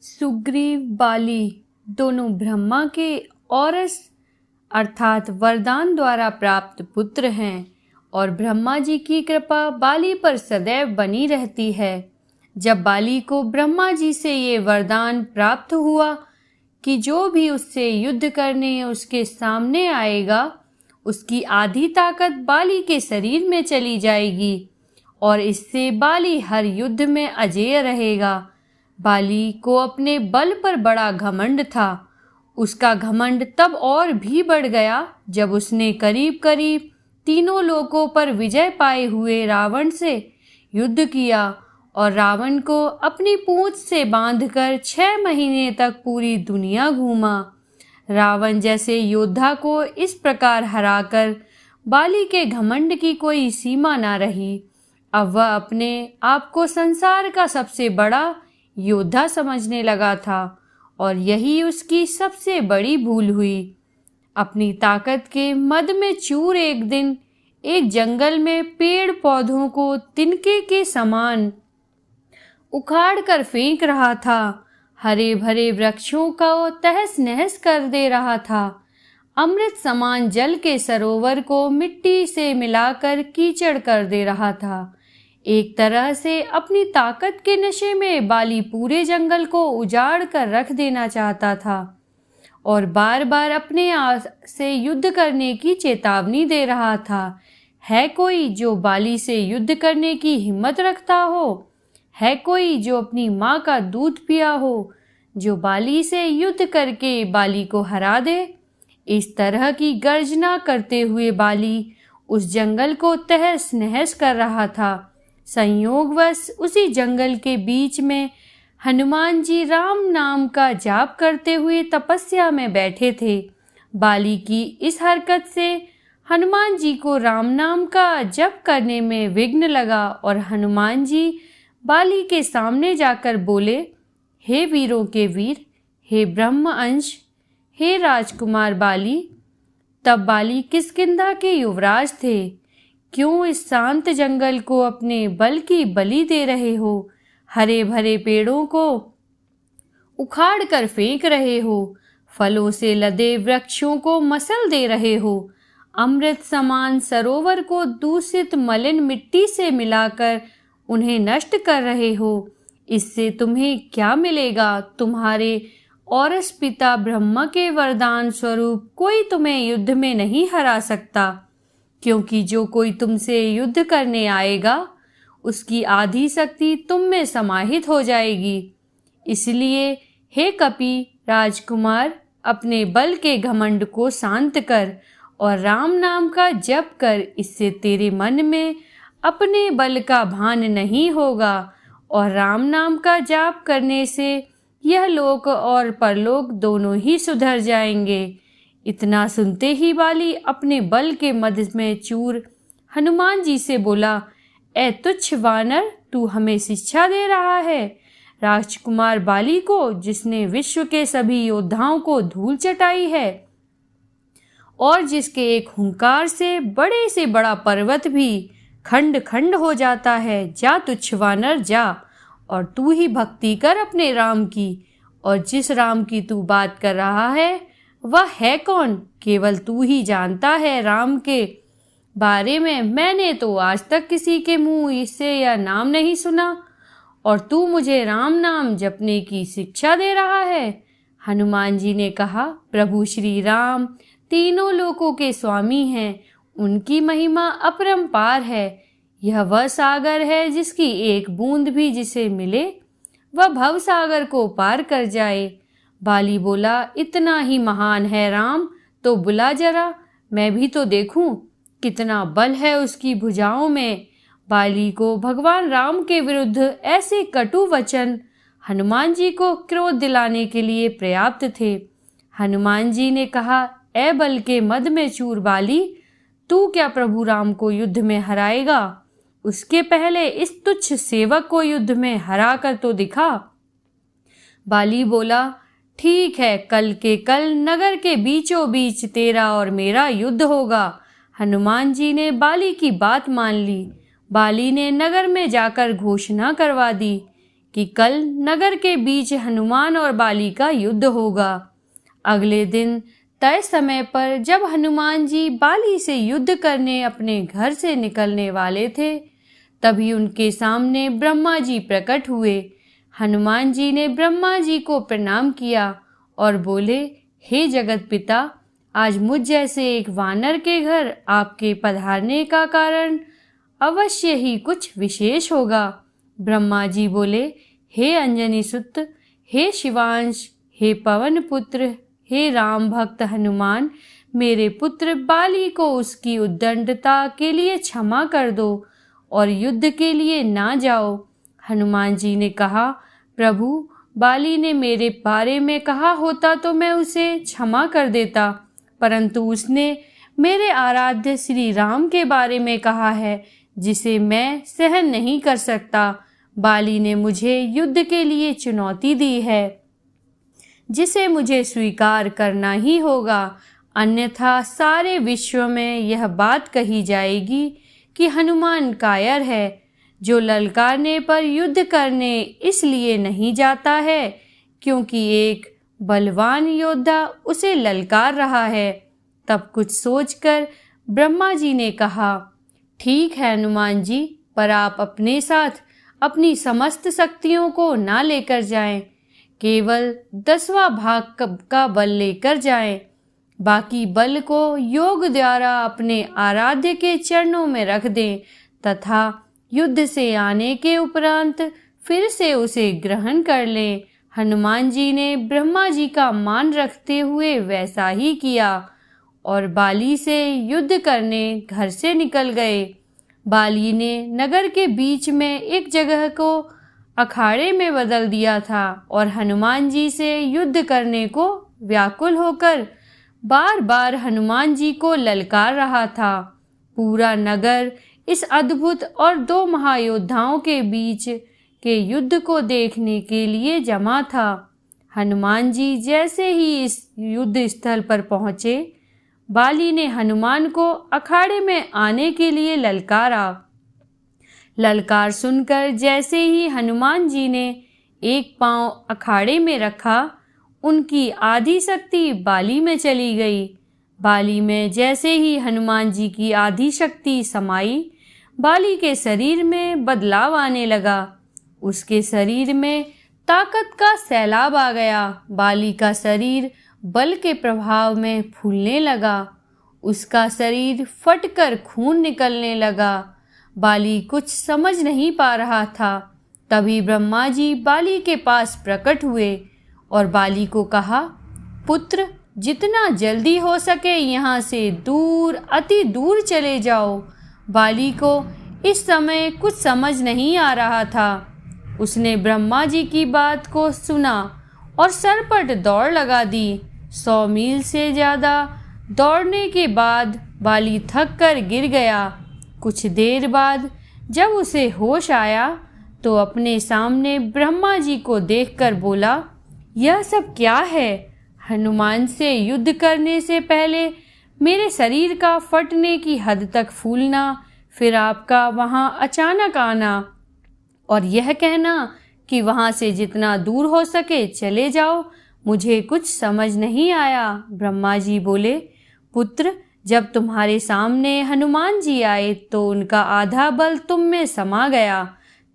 सुग्रीव बाली दोनों ब्रह्मा के औरस अर्थात वरदान द्वारा प्राप्त पुत्र हैं और ब्रह्मा जी की कृपा बाली पर सदैव बनी रहती है। जब बाली को ब्रह्मा जी से ये वरदान प्राप्त हुआ कि जो भी उससे युद्ध करने उसके सामने आएगा उसकी आधी ताकत बाली के शरीर में चली जाएगी और इससे बाली हर युद्ध में अजेय रहेगा। बाली को अपने बल पर बड़ा घमंड था। उसका घमंड तब और भी बढ़ गया जब उसने करीब करीब तीनों लोकों पर विजय पाए हुए रावण से युद्ध किया और रावण को अपनी पूंछ से बांधकर 6 महीने तक पूरी दुनिया घूमा। रावण जैसे योद्धा को इस प्रकार हराकर बाली के घमंड की कोई सीमा न रही। अब वह अपने आप को संसार का सबसे बड़ा योद्धा समझने लगा था और यही उसकी सबसे बड़ी भूल हुई। अपनी ताकत के मद में चूर एक दिन एक जंगल में पेड़ पौधों को तिनके के समान उखाड़ कर फेंक रहा था। हरे भरे वृक्षों का तहस नहस कर दे रहा था। अमृत समान जल के सरोवर को मिट्टी से मिलाकर कीचड़ कर दे रहा था। एक तरह से अपनी ताकत के नशे में बाली पूरे जंगल को उजाड़ कर रख देना चाहता था और बार बार अपने आप से युद्ध करने की चेतावनी दे रहा था। है कोई जो बाली से युद्ध करने की हिम्मत रखता हो? है कोई जो अपनी माँ का दूध पिया हो जो बाली से युद्ध करके बाली को हरा दे? इस तरह की गर्जना करते हुए बाली उस जंगल को तहस नहस कर रहा था। संयोगवश उसी जंगल के बीच में हनुमान जी राम नाम का जाप करते हुए तपस्या में बैठे थे। बाली की इस हरकत से हनुमान जी को राम नाम का जप करने में विघ्न लगा और हनुमान जी बाली के सामने जाकर बोले, हे वीरों के वीर, हे ब्रह्म अंश, हे राजकुमार बाली। तब बाली किष्किंधा के युवराज थे। क्यों इस शांत जंगल को अपने बल की बलि दे रहे हो? हरे भरे पेड़ों को उखाड़ कर फेंक रहे हो, फलों से लदे वृक्षों को मसल दे रहे हो, अमृत समान सरोवर को दूषित मलिन मिट्टी से मिलाकर उन्हें नष्ट कर रहे हो। इससे तुम्हें क्या मिलेगा? तुम्हारे औरस पिता ब्रह्मा के वरदान स्वरूप कोई तुम्हें युद्ध में नहीं हरा सकता, क्योंकि जो कोई तुमसे युद्ध करने आएगा उसकी आधी शक्ति तुम में समाहित हो जाएगी। इसलिए हे कपि राजकुमार, अपने बल के घमंड को शांत कर और राम नाम का जप कर। इससे तेरे मन में अपने बल का भान नहीं होगा और राम नाम का जाप करने से यह लोक और परलोक दोनों ही सुधर जाएंगे। इतना सुनते ही बाली अपने बल के मद में चूर हनुमान जी से बोला, ए तुच्छ वानर, तू हमें शिक्षा दे रहा है? राजकुमार बाली को, जिसने विश्व के सभी योद्धाओं को धूल चटाई है और जिसके एक हुंकार से बड़ा पर्वत भी खंड खंड हो जाता है। जा तुच्छ वानर, जा और तू ही भक्ति कर अपने राम की। और जिस राम की तू बात कर रहा है वह है कौन? केवल तू ही जानता है। राम के बारे में मैंने तो आज तक किसी के मुंह इससे यह नाम नहीं सुना और तू मुझे राम नाम जपने की शिक्षा दे रहा है। हनुमान जी ने कहा, प्रभु श्री राम तीनों लोकों के स्वामी हैं, उनकी महिमा अपरंपार है। यह वह सागर है जिसकी एक बूंद भी जिसे मिले वह भव सागर को पार कर जाए। बाली बोला, इतना ही महान है राम तो बुला जरा, मैं भी तो देखूं कितना बल है उसकी भुजाओं में। बाली को भगवान राम के विरुद्ध ऐसे कटु वचन हनुमान जी को क्रोध दिलाने के लिए पर्याप्त थे। हनुमान जी ने कहा, ए बल के मद में चूर बाली, तू क्या प्रभु राम को युद्ध में हराएगा? उसके पहले इस तुच्छ सेवक को युद्ध में हरा कर तो दिखा। बाली बोला, ठीक है, कल के कल नगर के बीचों बीच तेरा और मेरा युद्ध होगा। हनुमान जी ने बाली की बात मान ली। बाली ने नगर में जाकर घोषणा करवा दी कि कल नगर के बीच हनुमान और बाली का युद्ध होगा। अगले दिन तय समय पर जब हनुमान जी बाली से युद्ध करने अपने घर से निकलने वाले थे, तभी उनके सामने ब्रह्मा जी प्रकट हुए। हनुमान जी ने ब्रह्मा जी को प्रणाम किया और बोले, हे जगत पिता, आज मुझ जैसे एक वानर के घर आपके पधारने का कारण अवश्य ही कुछ विशेष होगा। ब्रह्मा जी बोले, हे अंजनी सुत, हे शिवांश, हे पवन पुत्र, हे राम भक्त हनुमान, मेरे पुत्र बाली को उसकी उद्दंडता के लिए क्षमा कर दो और युद्ध के लिए ना जाओ। हनुमान जी ने कहा, प्रभु, बाली ने मेरे बारे में कहा होता तो मैं उसे क्षमा कर देता, परंतु उसने मेरे आराध्य श्री राम के बारे में कहा है, जिसे मैं सहन नहीं कर सकता। बाली ने मुझे युद्ध के लिए चुनौती दी है, जिसे मुझे स्वीकार करना ही होगा, अन्यथा सारे विश्व में यह बात कही जाएगी कि हनुमान कायर है, जो ललकारने पर युद्ध करने इसलिए नहीं जाता है क्योंकि एक बलवान योद्धा उसे ललकार रहा है। तब कुछ सोचकर ब्रह्मा जी ने कहा, ठीक है हनुमान जी, पर आप अपने साथ अपनी समस्त शक्तियों को ना लेकर जाएं, केवल 10वां भाग का बल लेकर जाएं। बाकी बल को योग द्वारा अपने आराध्य के चरणों में रख दें तथा युद्ध से आने के उपरांत फिर से उसे ग्रहण कर लें। हनुमान जी ने ब्रह्मा जी का मान रखते हुए वैसा ही किया और बाली से युद्ध करने घर से निकल गए। बाली ने नगर के बीच में एक जगह को अखाड़े में बदल दिया था और हनुमान जी से युद्ध करने को व्याकुल होकर बार बार हनुमान जी को ललकार रहा था। पूरा नगर इस अद्भुत और 2 महायोद्धाओं के बीच के युद्ध को देखने के लिए जमा था। हनुमान जी जैसे ही इस युद्ध स्थल पर पहुंचे, बाली ने हनुमान को अखाड़े में आने के लिए ललकारा। ललकार सुनकर जैसे ही हनुमान जी ने एक पांव अखाड़े में रखा, उनकी आधी शक्ति बाली में चली गई। बाली में जैसे ही हनुमान जी की आधी शक्ति समाई, बाली के शरीर में बदलाव आने लगा। उसके शरीर में ताकत का सैलाब आ गया। बाली का शरीर बल के प्रभाव में फूलने लगा। उसका शरीर फटकर खून निकलने लगा। बाली कुछ समझ नहीं पा रहा था। तभी ब्रह्मा जी बाली के पास प्रकट हुए और बाली को कहा, पुत्र, जितना जल्दी हो सके यहाँ से दूर, अति दूर चले जाओ। बाली को इस समय कुछ समझ नहीं आ रहा था। उसने ब्रह्मा जी की बात को सुना और सरपट दौड़ लगा दी। 100 मील से ज़्यादा दौड़ने के बाद बाली थक कर गिर गया। कुछ देर बाद जब उसे होश आया तो अपने सामने ब्रह्मा जी को देखकर बोला, यह सब क्या है? हनुमान से युद्ध करने से पहले मेरे शरीर का फटने की हद तक फूलना, फिर आपका वहाँ अचानक आना और यह कहना कि वहाँ से जितना दूर हो सके चले जाओ, मुझे कुछ समझ नहीं आया। ब्रह्मा जी बोले, पुत्र, जब तुम्हारे सामने हनुमान जी आए तो उनका आधा बल तुम में समा गया,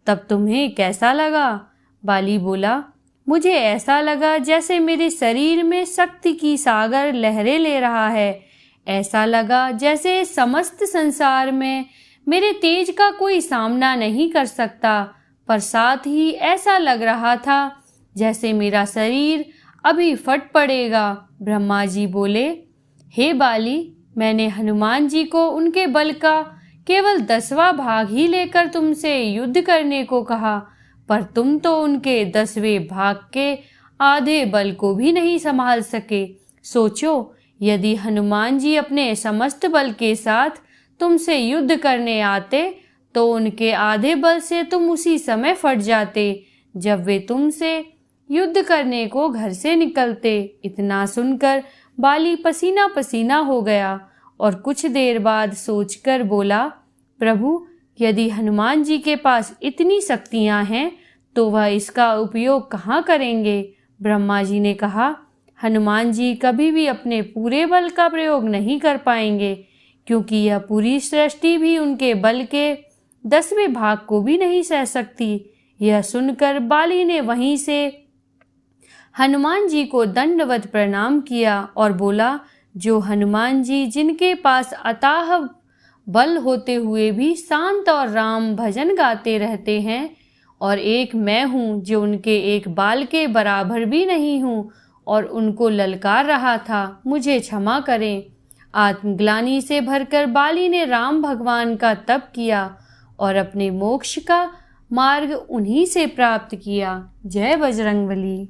तब तुम्हें कैसा लगा? बाली बोला, मुझे ऐसा लगा जैसे मेरे शरीर में शक्ति की सागर लहरें ले रहा है। ऐसा लगा जैसे समस्त संसार में मेरे तेज का कोई सामना नहीं कर सकता, पर साथ ही ऐसा लग रहा था जैसे मेरा शरीर अभी फट पड़ेगा। ब्रह्मा जी बोले, हे बाली, मैंने हनुमान जी को उनके बल का केवल 10वां भाग ही लेकर तुमसे युद्ध करने को कहा, पर तुम तो उनके 10वें भाग के आधे बल को भी नहीं संभाल सके। सोचो, यदि हनुमान जी अपने समस्त बल के साथ तुमसे युद्ध करने आते तो उनके आधे बल से तुम उसी समय फट जाते जब वे तुमसे युद्ध करने को घर से निकलते। इतना सुनकर बाली पसीना पसीना हो गया और कुछ देर बाद सोचकर बोला, प्रभु, यदि हनुमान जी के पास इतनी शक्तियां हैं तो वह इसका उपयोग कहाँ करेंगे? ब्रह्मा जी ने कहा, हनुमान जी कभी भी अपने पूरे बल का प्रयोग नहीं कर पाएंगे, क्योंकि यह पूरी सृष्टि भी उनके बल के 10वें भाग को भी नहीं सह सकती। यह सुनकर बाली ने वहीं से हनुमान जी को दंडवत प्रणाम किया और बोला, जो हनुमान जी जिनके पास अथाह बल होते हुए भी शांत और राम भजन गाते रहते हैं, और एक मैं हूँ जो उनके एक बाल के बराबर भी नहीं हूँ और उनको ललकार रहा था, मुझे क्षमा करें। आत्मग्लानि से भरकर बाली ने राम भगवान का तप किया और अपने मोक्ष का मार्ग उन्हीं से प्राप्त किया। जय बजरंगबली।